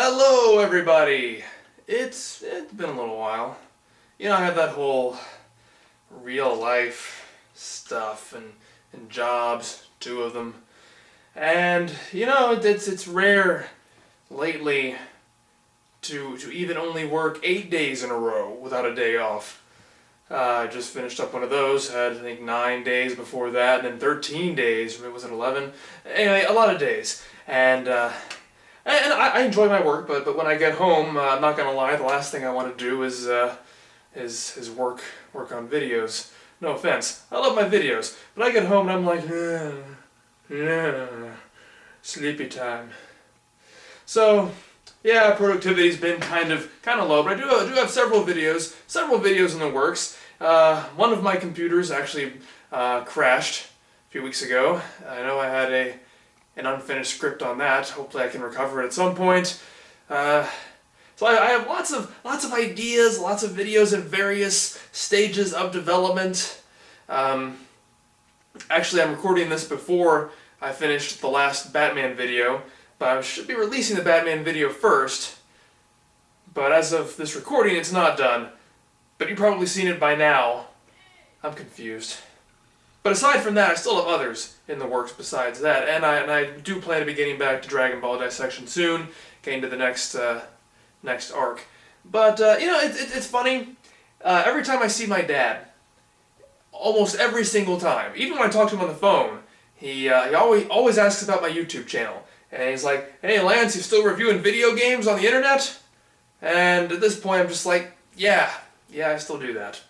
Hello, everybody! It's been a little while. I have that whole real life stuff and jobs, two of them. And, it's rare lately to even only work 8 days in a row without a day off. I just finished up one of those, had I think 9 days before that, and then 13 days, or was it 11? Anyway, a lot of days. And I enjoy my work, but when I get home, I'm not gonna lie, the last thing I want to do is work on videos. No offense, I love my videos, but I get home and I'm like, sleepy time. So yeah, productivity's been kind of low, but I do have several videos in the works. One of my computers actually crashed a few weeks ago. I know I had an unfinished script on that. Hopefully I can recover it at some point. So I have lots of ideas, lots of videos in various stages of development. Actually, I'm recording this before I finished the last Batman video, but I should be releasing the Batman video first. But as of this recording, it's not done. But you've probably seen it by now. I'm confused. But aside from that, I still have others in the works besides that, and I do plan to be getting back to Dragon Ball Dissection soon, getting to the next arc. But it's funny. Every time I see my dad, almost every single time, even when I talk to him on the phone, he always asks about my YouTube channel, and he's like, "Hey Lance, you still reviewing video games on the internet?" And at this point, I'm just like, "Yeah, I still do that."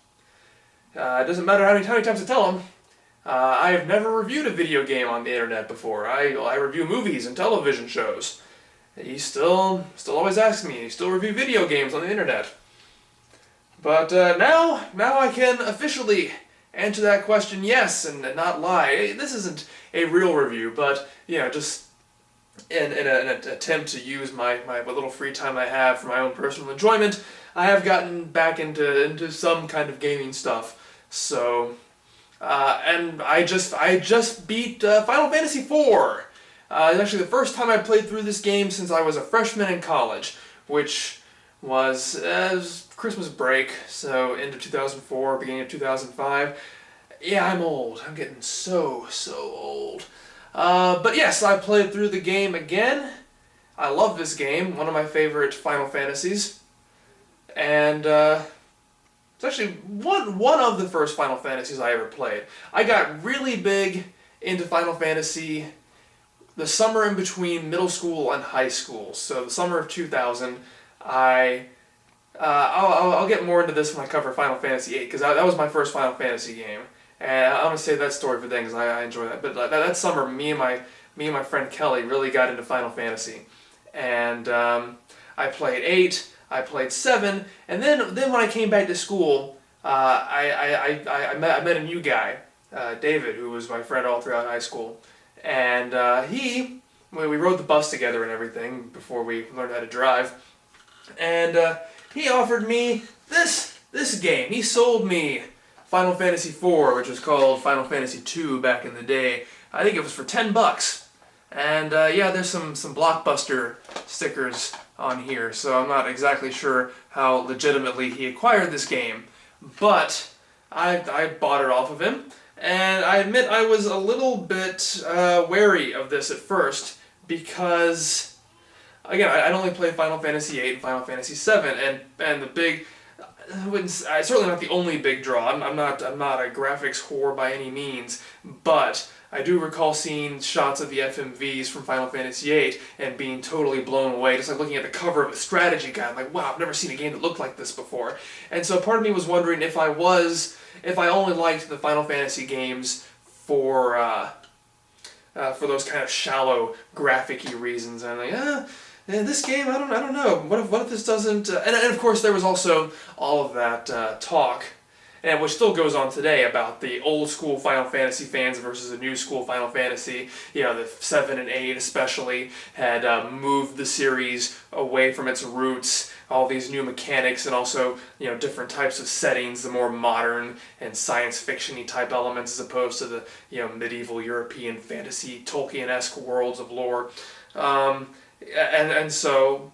It doesn't matter how many times I tell him. I have never reviewed a video game on the internet before. I review movies and television shows. He still always asks me, you still review video games on the internet? But now I can officially answer that question yes and not lie. This isn't a real review, but just in an attempt to use my little free time I have for my own personal enjoyment, I have gotten back into some kind of gaming stuff. So, and I just beat Final Fantasy IV. It's actually the first time I played through this game since I was a freshman in college, which was Christmas break, so end of 2004, beginning of 2005. Yeah, I'm old. I'm getting so old. But yes, I played through the game again. I love this game, one of my favorite Final Fantasies. And it's actually one of the first Final Fantasies I ever played. I got really big into Final Fantasy the summer in between middle school and high school. So the summer of 2000, I'll get more into this when I cover Final Fantasy VIII, because that was my first Final Fantasy game. And I'm going to save that story for then, because I enjoy that. But that summer, me and my friend Kelly really got into Final Fantasy. And I played 8, I played 7, and then when I came back to school, I met a new guy, David, who was my friend all throughout high school. And we rode the bus together and everything before we learned how to drive. And he offered me this game. He sold me Final Fantasy IV, which was called Final Fantasy II back in the day. I think it was for $10. And yeah, there's some Blockbuster stickers on here, so I'm not exactly sure how legitimately he acquired this game. But I bought it off of him. And I admit I was a little bit wary of this at first, because, again, I'd only played Final Fantasy VIII and Final Fantasy VII, and the big, certainly not the only big draw. I'm not a graphics whore by any means, but I do recall seeing shots of the FMVs from Final Fantasy VIII and being totally blown away, just like looking at the cover of a strategy guide. I'm like, wow, I've never seen a game that looked like this before. And so part of me was wondering if I only liked the Final Fantasy games for those kind of shallow, graphic-y reasons. And I'm like, this game, I don't know. What if this doesn't? And of course, there was also all of that talk, and which still goes on today, about the old school Final Fantasy fans versus the new school Final Fantasy. The 7 and 8 especially had moved the series away from its roots. All these new mechanics and also different types of settings, the more modern and science fiction-y type elements as opposed to the medieval European fantasy Tolkien-esque worlds of lore. And so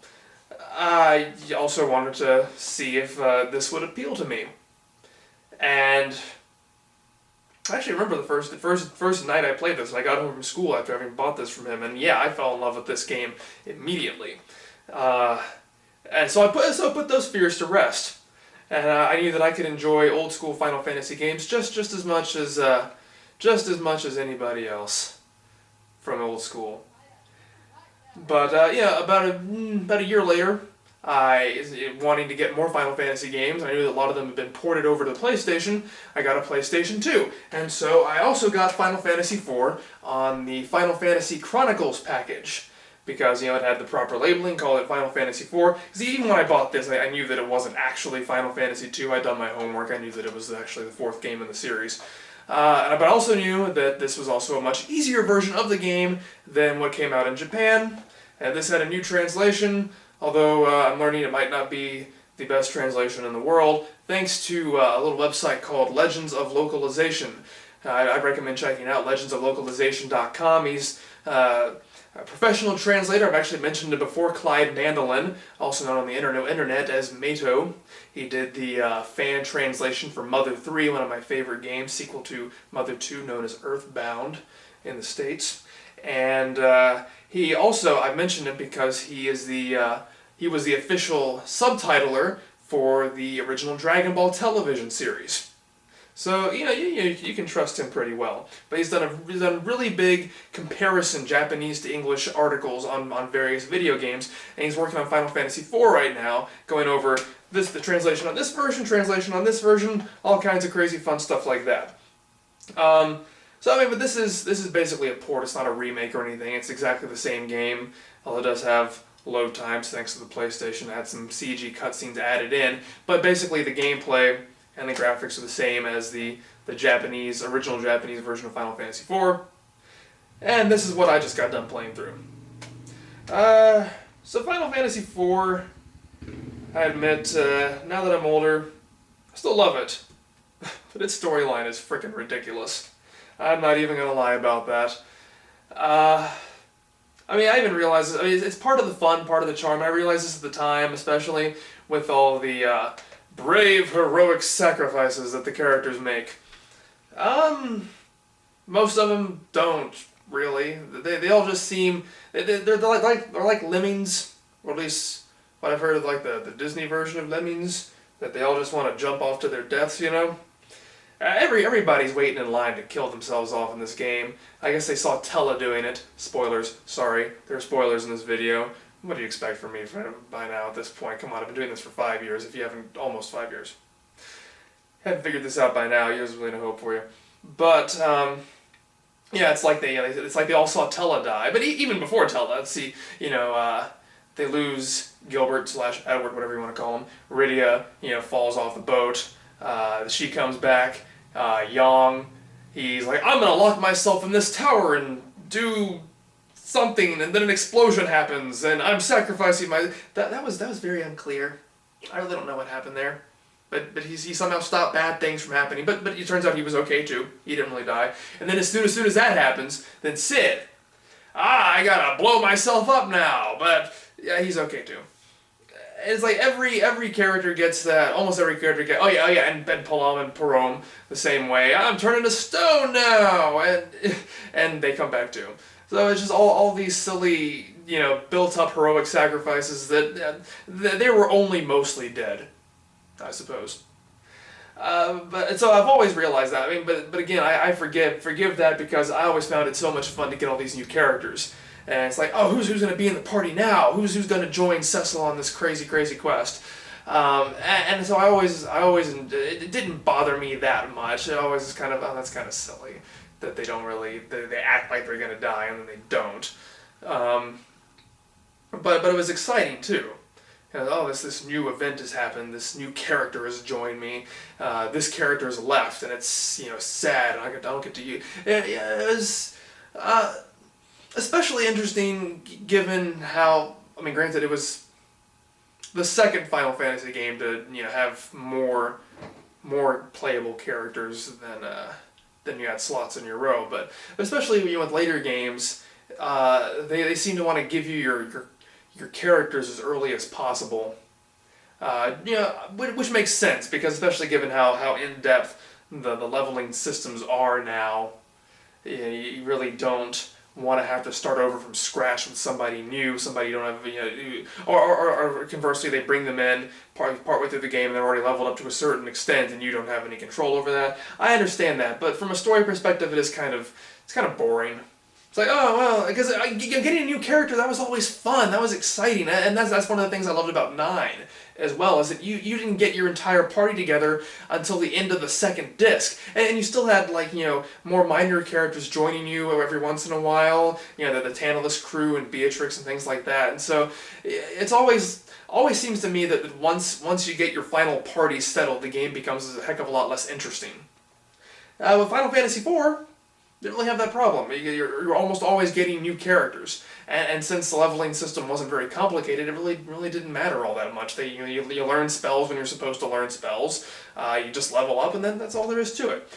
I also wanted to see if this would appeal to me. And I actually remember the first night I played this. I got home from school after having bought this from him, and yeah, I fell in love with this game immediately. Uh, and so I put those fears to rest, and I knew that I could enjoy old school Final Fantasy games just as much as anybody else from old school. But yeah, about a year later, wanting to get more Final Fantasy games. I knew that a lot of them had been ported over to the PlayStation. I got a PlayStation 2, and so I also got Final Fantasy 4 on the Final Fantasy Chronicles package. Because, it had the proper labeling, called it Final Fantasy 4. Because even when I bought this, I knew that it wasn't actually Final Fantasy 2. I'd done my homework. I knew that it was actually the fourth game in the series. But I also knew that this was also a much easier version of the game than what came out in Japan. And this had a new translation, although I'm learning it might not be the best translation in the world, thanks to a little website called Legends of Localization. I recommend checking out legendsoflocalization.com. He's a professional translator. I've actually mentioned it before, Clyde Mandolin, also known on the internet as Mato. He did the fan translation for Mother 3, one of my favorite games, sequel to Mother 2, known as Earthbound in the States. And he also, I mentioned him because he was the official subtitler for the original Dragon Ball television series. So, you can trust him pretty well. But he's done really big comparison Japanese to English articles on various video games, and he's working on Final Fantasy IV right now, going over the translation on this version, all kinds of crazy fun stuff like that. But this is basically a port. It's not a remake or anything. It's exactly the same game, although it does have load times thanks to the PlayStation. It had some CG cutscenes added in, but basically the gameplay and the graphics are the same as the original Japanese version of Final Fantasy IV. And this is what I just got done playing through. So Final Fantasy IV, I admit, now that I'm older, I still love it. But its storyline is freaking ridiculous. I'm not even going to lie about that. I even realized, it's part of the fun, part of the charm. I realized this at the time, especially with all the brave, heroic sacrifices that the characters make. Most of them don't, really. They all just seem... They're like lemmings, or at least what I've heard of the Disney version of lemmings, that they all just want to jump off to their deaths, Everybody's waiting in line to kill themselves off in this game. I guess they saw Tella doing it. Spoilers. Sorry, there are spoilers in this video. What do you expect from me by now at this point? Come on, I've been doing this for 5 years, if you haven't, almost 5 years. Haven't figured this out by now, there's really no hope for you. But, yeah, it's like they all saw Tella die. But even before Tella, let's see, they lose Gilbert/Edward, whatever you want to call him. Rydia, falls off the boat. She comes back. Yang, he's like, I'm gonna lock myself in this tower and do something, and then an explosion happens, and I'm sacrificing my... That was very unclear. I really don't know what happened there. But he somehow stopped bad things from happening. But it turns out he was okay too. He didn't really die. And then as soon as that happens, then Sid, I gotta blow myself up now. But yeah, he's okay too. It's like every character gets that. Almost every character gets. Oh yeah, and Palom and Parom the same way. I'm turning to stone now, and they come back too. So it's just all these silly, built up heroic sacrifices that they were only mostly dead, I suppose. But so I've always realized that. But again, I forgive that because I always found it so much fun to get all these new characters. And it's like, oh, who's going to be in the party now? Who's going to join Cecil on this crazy quest? And so I always, it didn't bother me that much. It always is kind of, oh, that's kind of silly that they don't really, they act like they're going to die and then they don't. But it was exciting too. Oh, this new event has happened. This new character has joined me. This character has left, and it's sad. I don't get to use. It was especially interesting given how, granted it was the second Final Fantasy game to have more playable characters than you had slots in your row, but especially with later games, they seem to want to give you your characters as early as possible. Which makes sense, because especially given how in-depth the leveling systems are now, you really don't want to have to start over from scratch with somebody new, somebody you don't have, or conversely, they bring them in partway through the game and they're already leveled up to a certain extent and you don't have any control over that. I understand that, but from a story perspective, it's kind of boring. It's like, oh, well, because getting a new character, that was always fun, that was exciting, and that's one of the things I loved about 9 as well, is that you didn't get your entire party together until the end of the second disc, and you still had, like, more minor characters joining you every once in a while, the Tantalus crew and Beatrix and things like that, and so it's always seems to me that once you get your final party settled, the game becomes a heck of a lot less interesting. With Final Fantasy IV, didn't really have that problem. You're almost always getting new characters, and since the leveling system wasn't very complicated, it really didn't matter all that much. You learn spells when you're supposed to learn spells. You just level up, and then that's all there is to it.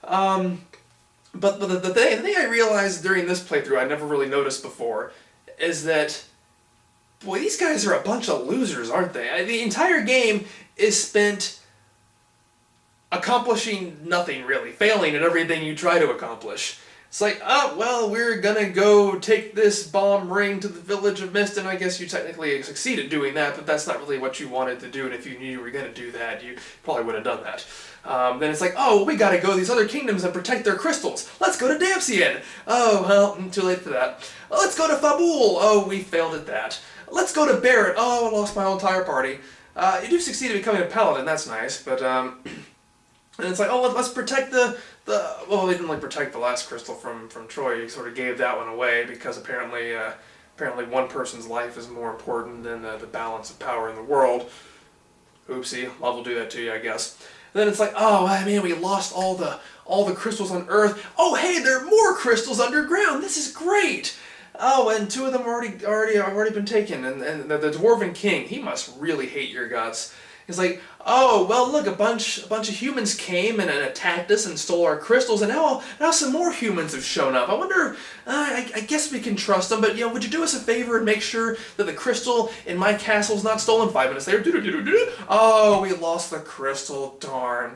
But the thing I realized during this playthrough I never really noticed before is that, boy, these guys are a bunch of losers, aren't they? The entire game is spent accomplishing nothing, really. Failing at everything you try to accomplish. It's like, oh, well, we're gonna go take this bomb ring to the Village of Mist, and I guess you technically succeeded doing that, but that's not really what you wanted to do, and if you knew you were gonna do that, you probably would have done that. Then it's like, oh, we gotta go to these other kingdoms and protect their crystals. Let's go to Damcyan. Oh, well, too late for that. Let's go to Fabul. Oh, we failed at that. Let's go to Barret. Oh, I lost my whole entire party. You do succeed in becoming a paladin, that's nice, but, and it's like, oh, let's protect well, they didn't really protect the last crystal from Troy. You sort of gave that one away because apparently one person's life is more important than the balance of power in the world. Oopsie, love will do that to you, I guess. And then it's like, oh, man, we lost all the crystals on Earth. Oh, hey, there are more crystals underground. This is great. Oh, and 2 of them already been taken. And the Dwarven King, he must really hate your guts. He's like, oh, well, look, a bunch of humans came and attacked us and stole our crystals, and now some more humans have shown up. I wonder, I guess we can trust them, but, would you do us a favor and make sure that the crystal in my castle's not stolen? 5 minutes later, oh, we lost the crystal, darn.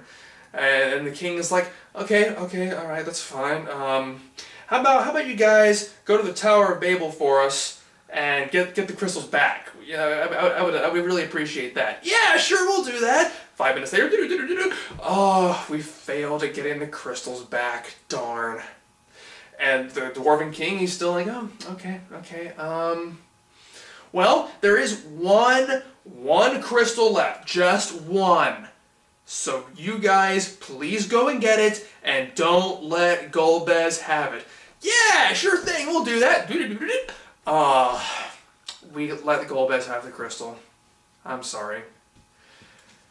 And the king is like, okay, all right, that's fine. How about you guys go to the Tower of Babel for us and get the crystals back? I would really appreciate that. Yeah, sure, we'll do that. 5 minutes later, oh, we failed at getting the crystals back. Darn. And the Dwarven King, he's still like, oh, okay. Well, there is one crystal left, just one. So you guys, please go and get it, and don't let Golbez have it. Yeah, sure thing, we'll do that. We let Golbez have the crystal. I'm sorry.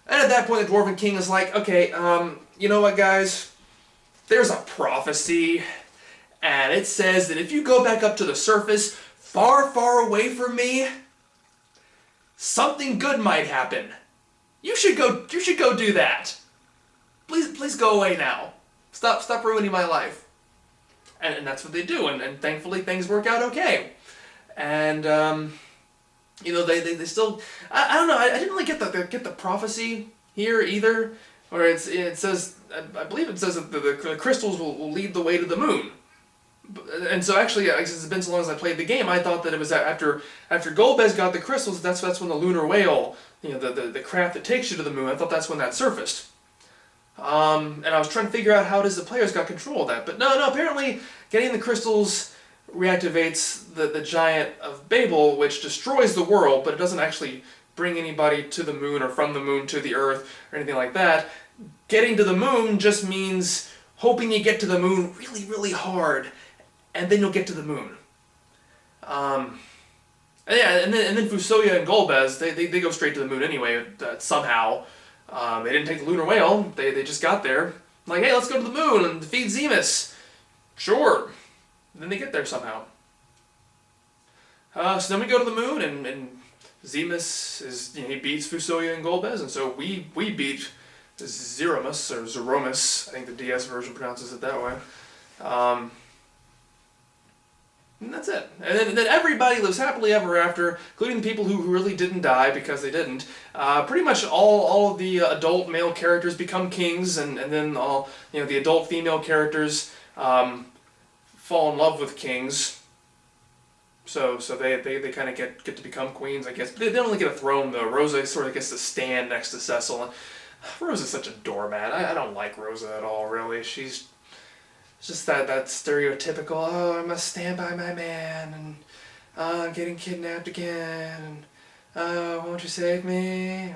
And at that point, the Dwarven King is like, okay, you know what, guys? There's a prophecy, and it says that if you go back up to the surface, far, far away from me, something good might happen. You should go do that. Please go away now. Stop ruining my life. And that's what they do, and thankfully things work out okay. And they still, I don't know, I didn't really get the prophecy here either, where it says, I believe it says that the crystals will lead the way to the moon. And so actually, since it's been so long as I played the game, I thought that it was after Golbez got the crystals, that's when the lunar whale, the craft that takes you to the moon, I thought that's when that surfaced. And I was trying to figure out how it is the players got control of that. But no, apparently getting the crystals reactivates the Giant of Babel, which destroys the world, but it doesn't actually bring anybody to the moon or from the moon to the Earth or anything like that. Getting to the moon just means hoping you get to the moon really, really hard, and then you'll get to the moon. And then Fusoya and Golbez, they go straight to the moon anyway, somehow. They didn't take the lunar whale, they just got there. Like, hey, let's go to the moon and defeat Zemus. Sure. Then they get there somehow. So then we go to the moon, and Zemus he beats Fusoya and Golbez, and so we beat Zeromus, or Zeromus, I think the DS version pronounces it that way. And that's it. And then everybody lives happily ever after, including the people who really didn't die because they didn't. Pretty much all of the adult male characters become kings, and then all the adult female characters fall in love with kings. So they kind of get to become queens, I guess. But they don't really get a throne though. Rosa sort of gets to stand next to Cecil. Rosa's such a doormat. I don't like Rosa at all, really. She's just that stereotypical, oh, I must stand by my man, and I'm getting kidnapped again, and won't you save me?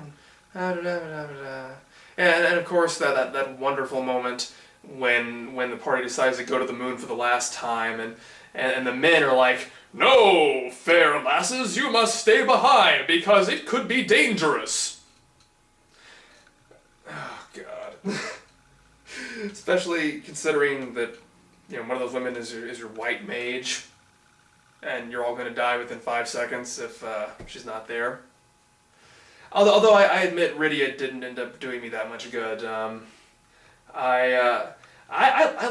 And, and of course that wonderful moment when the party decides to go to the moon for the last time, and the men are like, no, fair lasses, you must stay behind because it could be dangerous. Oh, God. Especially considering that, one of those women is your white mage, and you're all going to die within 5 seconds if she's not there. Although I admit Rydia didn't end up doing me that much good. I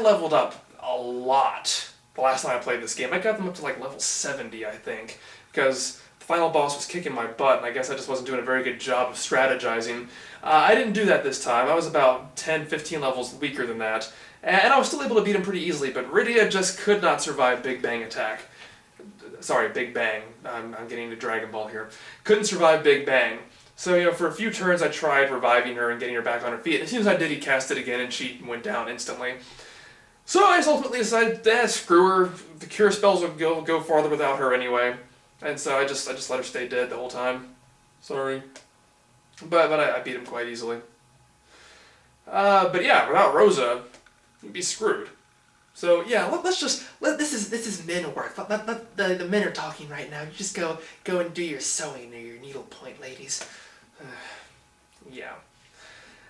leveled up a lot the last time I played this game. I got them up to like level 70, I think, because the final boss was kicking my butt, and I guess I just wasn't doing a very good job of strategizing. I didn't do that this time. I was about 10, 15 levels weaker than that, and I was still able to beat him pretty easily, but Rydia just could not survive Big Bang attack. Sorry, Big Bang. I'm getting into Dragon Ball here. Couldn't survive Big Bang. So, for a few turns I tried reviving her and getting her back on her feet. As soon as I did, he cast it again, and she went down instantly. So I just ultimately decided, screw her. The cure spells would go farther without her anyway. And so I just let her stay dead the whole time. Sorry. But I beat him quite easily. But yeah, without Rosa, you'd be screwed. So yeah, this is men work. The men are talking right now. You just go and do your sewing or your needlepoint, ladies. Yeah.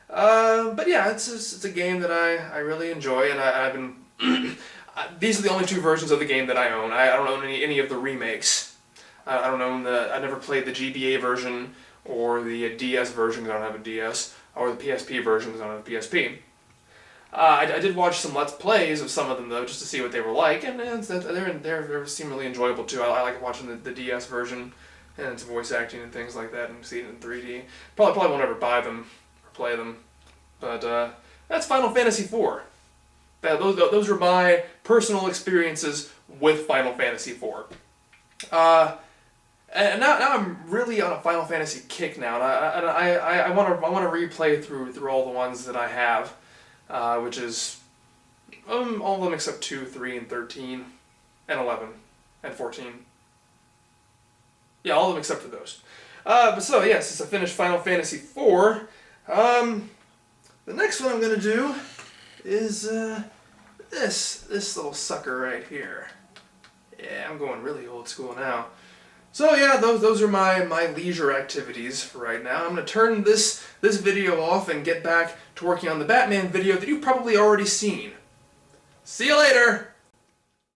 But yeah, it's a game that I really enjoy, and I've been. These are the only 2 versions of the game that I own. I don't own any of the remakes. I don't own I never played the GBA version or the DS version because I don't have a DS, or the PSP version because I don't have a PSP. I did watch some Let's Plays of some of them though, just to see what they were like, and they seem really enjoyable too. I like watching the DS version and its voice acting and things like that, and seeing it in 3D. Probably won't ever buy them or play them, but that's Final Fantasy IV. Those are my personal experiences with Final Fantasy IV. And now I'm really on a Final Fantasy kick now, and I want to replay through all the ones that I have, which is all of them except 2, 3, and 13, and 11, and 14. Yeah, all of them except for those. But so yeah, since I finished Final Fantasy IV, the next one I'm gonna do is this little sucker right here. Yeah, I'm going really old school now. So yeah, those are my leisure activities for right now. I'm going to turn this video off and get back to working on the Batman video that you've probably already seen. See you later!